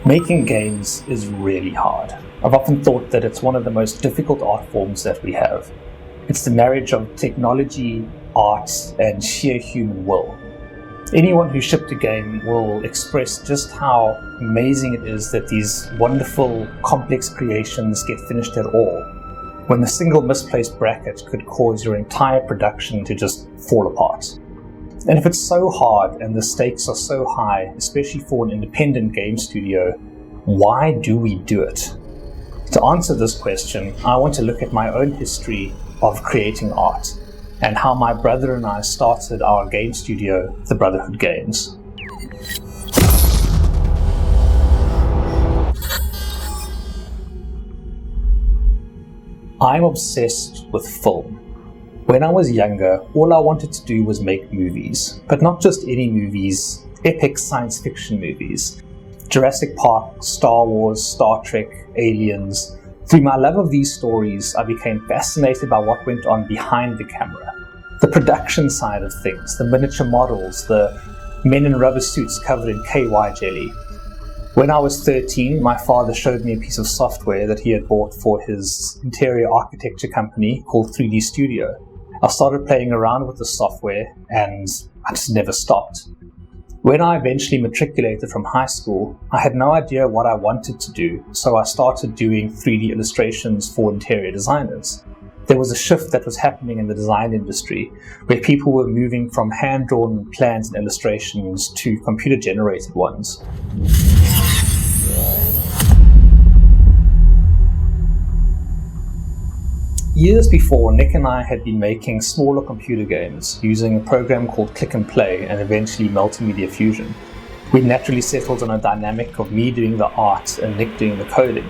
Making games is really hard. I've often thought that it's one of the most difficult art forms that we have. It's the marriage of technology, art, and sheer human will. Anyone who shipped a game will express just how amazing it is that these wonderful, complex creations get finished at all, when a single misplaced bracket could cause your entire production to just fall apart. And if it's so hard and the stakes are so high, especially for an independent game studio, why do we do it? To answer this question, I want to look at my own history of creating art and how my brother and I started our game studio, the Brotherhood Games. I'm obsessed with film. When I was younger, all I wanted to do was make movies, but not just any movies, epic science fiction movies. Jurassic Park, Star Wars, Star Trek, Aliens. Through my love of these stories, I became fascinated by what went on behind the camera. The production side of things, the miniature models, the men in rubber suits covered in KY jelly. When I was 13, my father showed me a piece of software that he had bought for his interior architecture company called 3D Studio. I started playing around with the software and I just never stopped. When I eventually matriculated from high school, I had no idea what I wanted to do, so I started doing 3D illustrations for interior designers. There was a shift that was happening in the design industry, where people were moving from hand-drawn plans and illustrations to computer-generated ones. Years before, Nick and I had been making smaller computer games using a program called Click and Play and eventually Multimedia Fusion. We naturally settled on a dynamic of me doing the art and Nick doing the coding.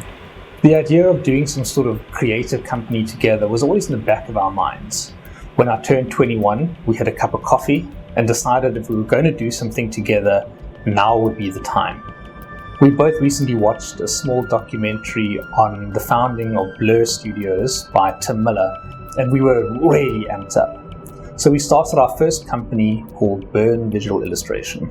The idea of doing some sort of creative company together was always in the back of our minds. When I turned 21, we had a cup of coffee and decided if we were going to do something together, now would be the time. We both recently watched a small documentary on the founding of Blur Studios by Tim Miller, and we were really amped up. So we started our first company called Burn Visual Illustration.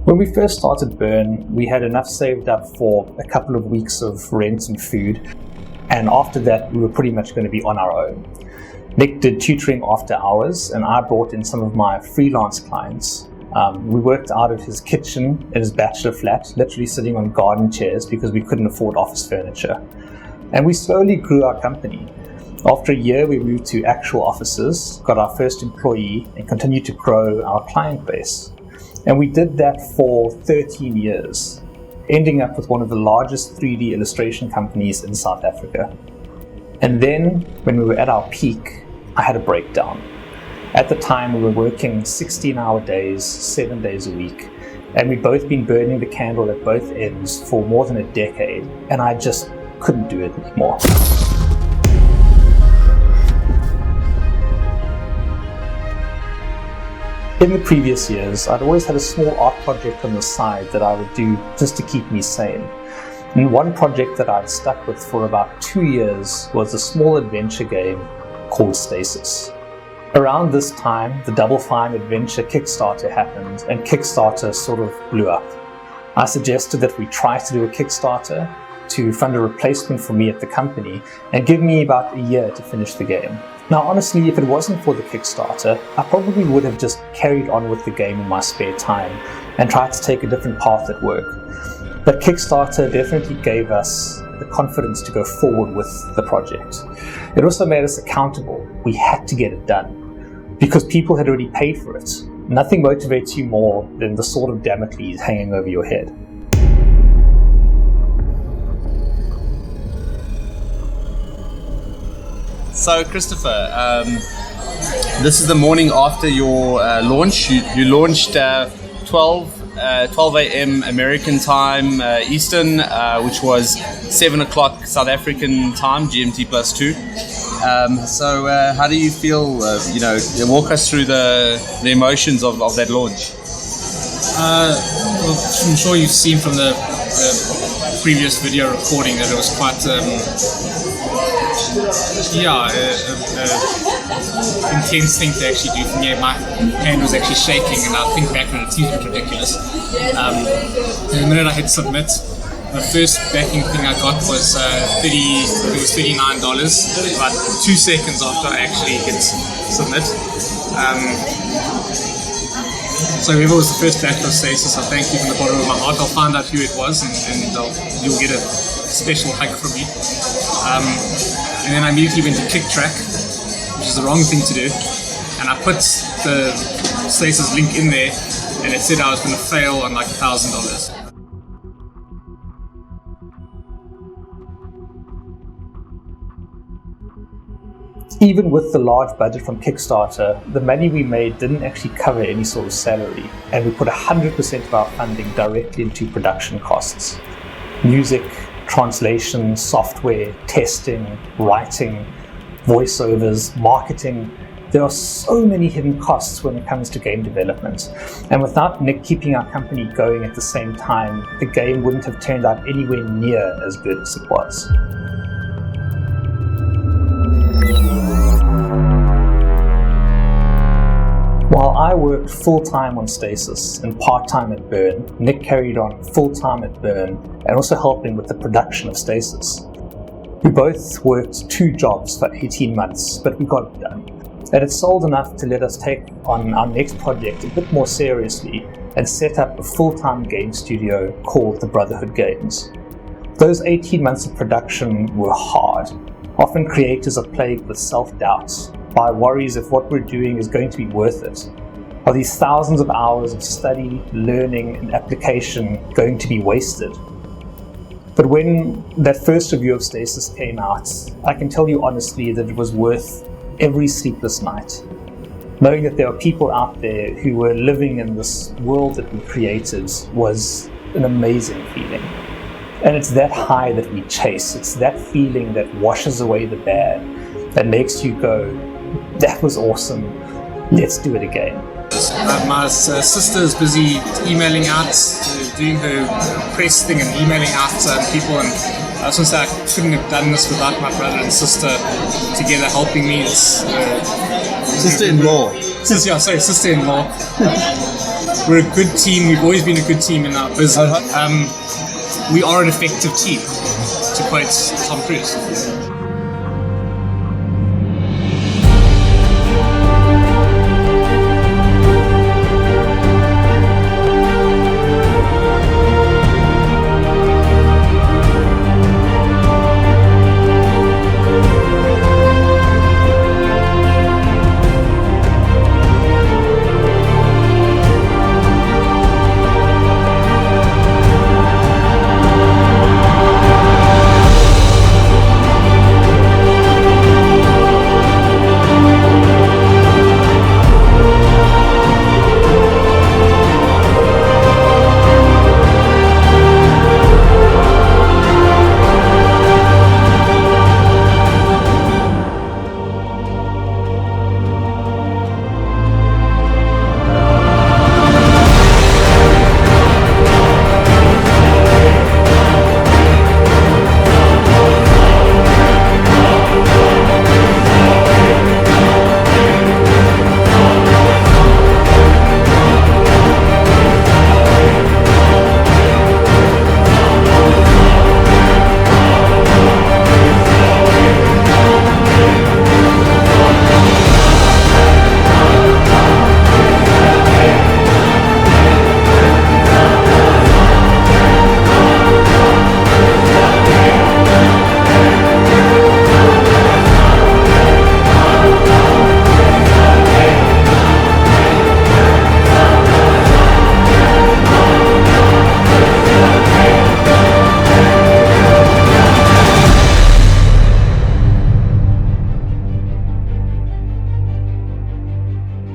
When we first started Burn, we had enough saved up for a couple of weeks of rent and food, and after that we were pretty much going to be on our own. Nick did tutoring after hours, and I brought in some of my freelance clients. We worked out of his kitchen in his bachelor flat, literally sitting on garden chairs because we couldn't afford office furniture. And we slowly grew our company. After a year, we moved to actual offices, got our first employee, and continued to grow our client base. And we did that for 13 years, ending up with one of the largest 3D illustration companies in South Africa. And then, when we were at our peak, I had a breakdown. At the time, we were working 16-hour days, 7 days a week, and we'd both been burning the candle at both ends for more than a decade, and I just couldn't do it anymore. In the previous years, I'd always had a small art project on the side that I would do just to keep me sane. And one project that I'd stuck with for about 2 years was a small adventure game called Stasis. Around this time, the Double Fine Adventure Kickstarter happened, and Kickstarter sort of blew up. I suggested that we try to do a Kickstarter to fund a replacement for me at the company and give me about a year to finish the game. Now honestly, if it wasn't for the Kickstarter, I probably would have just carried on with the game in my spare time and tried to take a different path at work. But Kickstarter definitely gave us the confidence to go forward with the project. It also made us accountable. We had to get it done because people had already paid for it. Nothing motivates you more than the sword of Damocles hanging over your head. So Christopher, this is the morning after your launch. You launched 12 a.m. American time Eastern, which was 7 o'clock South African time, GMT plus 2. So how do you feel, walk us through the emotions of that launch? Well, I'm sure you've seen from the previous video recording that it was quite, intense thing to actually do. For me, my hand was actually shaking, and I think back on it, it seems ridiculous. The minute I hit submit, the first backing thing I got was $39, about 2 seconds after I actually hit submit. So whoever was the first backer of Stasis, I thank you from the bottom of my heart. I'll find out who it was, and you'll get a special hug from me. And then I immediately went to Kicktrack, which is the wrong thing to do, and I put the Stasis link in there, and it said I was going to fail on like $1,000. Even with the large budget from Kickstarter, the money we made didn't actually cover any sort of salary, and we put 100% of our funding directly into production costs. Music, translation, software, testing, writing, voiceovers, marketing. There are so many hidden costs when it comes to game development. And without Nick keeping our company going at the same time, the game wouldn't have turned out anywhere near as good as it was. While I worked full-time on Stasis and part-time at Burn, Nick carried on full-time at Burn and also helping with the production of Stasis. We both worked 2 jobs for 18 months, but we got it done. And it sold enough to let us take on our next project a bit more seriously and set up a full-time game studio called the Brotherhood Games. Those 18 months of production were hard. Often creators are plagued with self-doubt, by worries if what we're doing is going to be worth it. Are these thousands of hours of study, learning, and application going to be wasted? But when that first review of Stasis came out, I can tell you honestly that it was worth every sleepless night. Knowing that there are people out there who were living in this world that we created was an amazing feeling. And it's that high that we chase. It's that feeling that washes away the bad, that makes you go, that was awesome, let's do it again. My sister is busy emailing out, doing her press thing and emailing out people, and I just want to say I couldn't have done this without my brother and sister together helping me. Sister-in-law. Sister-in-law. We're a good team, we've always been a good team in our business. We are an effective team, to quote Tom Cruise.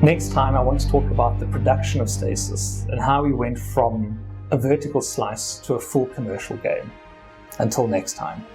Next time I want to talk about the production of Stasis and how we went from a vertical slice to a full commercial game. Until next time.